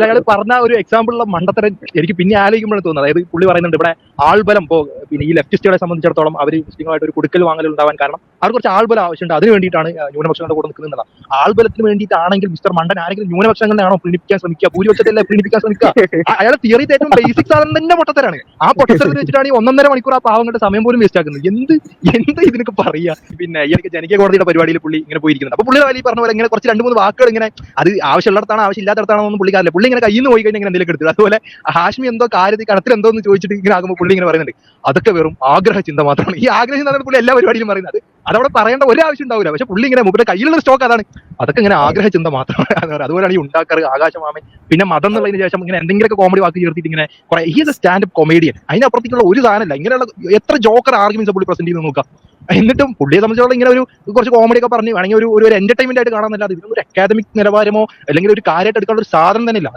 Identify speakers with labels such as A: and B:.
A: അയാൾ പറഞ്ഞ ഒരു എക്സാമ്പിളുള്ള മണ്ടത്തരം എനിക്ക് പിന്നെ ആലോചിക്കുമ്പോഴാണ് തോന്നുന്നത്. അതായത് പുള്ളി പറയുന്നുണ്ട് ഇവിടെ ആൾബലം പിന്നെ ഈ ലെഫ്റ്റിസ്റ്റുകളെ സംബന്ധിച്ചിടത്തോളം അവർ മുസ്ലിങ്ങളായിട്ട് ഒരു കൊടുക്കൽ വാങ്ങൽ ഉണ്ടാവാൻ കാരണം അവർ കുറച്ച് ആൾബലം ആവശ്യമുണ്ട്, അതിന് വേണ്ടിയിട്ടാണ് ന്യൂനപക്ഷങ്ങളുടെ കൂടെ നിൽക്കുന്നത്. ആൾബലത്തിന് വേണ്ടിയിട്ടാണെങ്കിൽ മിസ്റ്റർ മണ്ടൻ ആരെങ്കിലും ന്യൂനപക്ഷങ്ങളെയാണോ പ്രീണിപ്പിക്കാൻ ശ്രമിക്കുക? ഭൂരിപക്ഷത്തെ പ്രീണിപ്പിക്കാൻ ശ്രമിക്കുക? അയാൾ തിയറിയിട്ട് ഏറ്റവും ബേസിക് സാധനം തന്നെ പൊട്ടത്തരാണ്. ആ പൊട്ടത്തരത്തിൽ വെച്ചിട്ടാണ് ഈ 1.5 മണിക്കൂർ ആ പാവങ്ങളുടെ സമയം പോലും വേസ്റ്റ് ആക്കുന്നത്. എന്ത് ഇതിനൊക്കെ പറയാ. പിന്നെ എനിക്ക് ജനകീയ കോടതിയുടെ പരിപാടിയിൽ പുള്ളി ഇങ്ങനെ പോയിരിക്കുന്നത്. അപ്പൊ പുള്ളി ഈ പറഞ്ഞ പോലെ ഇങ്ങനെ കുറച്ച് 2-3 വാക്കുകൾ ഇങ്ങനെ അത് ആവശ്യമുള്ളിടത്താണ് ആവശ്യമില്ലാത്തടത്താണോ ഒന്നും പുള്ളിക്കാരില്ല. പുള്ളി ഇങ്ങനെ കയ്യിൽ നിന്ന് പോയി കഴിഞ്ഞാൽ എന്തെങ്കിലും എടുത്തു. അതുപോലെ ഹാഷ്മി എന്തോ കാര്യത്തിൽ കണത്തിൽ എന്തോ എന്ന് ചോദിച്ചിട്ട് ഇങ്ങനെ ആകുമ്പോൾ പുള്ളി ഇങ്ങനെ പറയുന്നുണ്ട് അതൊക്കെ വെറും ആഗ്രഹ ചിന്ത മാത്രമാണ്. ഈ ആഗ്രഹം എന്നാണ് പുള്ളി എല്ലാ പരിപാടിയിലും പറയുന്നത്. അതവിടെ പറയേണ്ട ഒരു ആവശ്യം ഉണ്ടാവില്ല. പക്ഷെ പുള്ളി ഇങ്ങനെ മുമ്പിന്റെ കയ്യിലുള്ള സ്റ്റോക്ക് അതാണ്. അതൊക്കെ ഇങ്ങനെ ആഗ്രഹ ചിന്ത മാത്രമാണ്. അതുപോലെയാണ് ഈ ഉണ്ടാക്കാറ്, ആകാശമാമൻ, പിന്നെ മതം എന്നുള്ളതിന് ശേഷം ഇങ്ങനെ എന്തെങ്കിലുമൊക്കെ കോമഡി വാക്ക് ചേർത്തിട്ട് ഇങ്ങനെ കുറെ ഈ സ്റ്റാൻഡപ്പ് കൊമേഡിയൻ. അതിനപ്പുറത്തേക്കുള്ള ഒരു സാധനമല്ല. ഇങ്ങനെയുള്ള എത്ര ജോക്കർ ആർഗ്യുമെന്റ്സ് പുള്ളി പ്രസന്റ് ചെയ്ത് നോക്കാം. എന്നിട്ടും പുള്ളിയെ സംബന്ധിച്ചോളം ഇങ്ങനെ ഒരു കുറച്ച് കോമഡി ഒക്കെ പറഞ്ഞ് വേണമെങ്കിൽ ഒരു എന്റർടൈൻമെന്റ് ആയിട്ട് കാണാമെന്നല്ലാതെ ഇതിനൊരു അക്കാദമിക് നിലവാരമോ അല്ലെങ്കിൽ ഒരു കാര്യമായിട്ട് എടുക്കാനുള്ള ഒരു സാധനം തന്നെ ഇല്ല.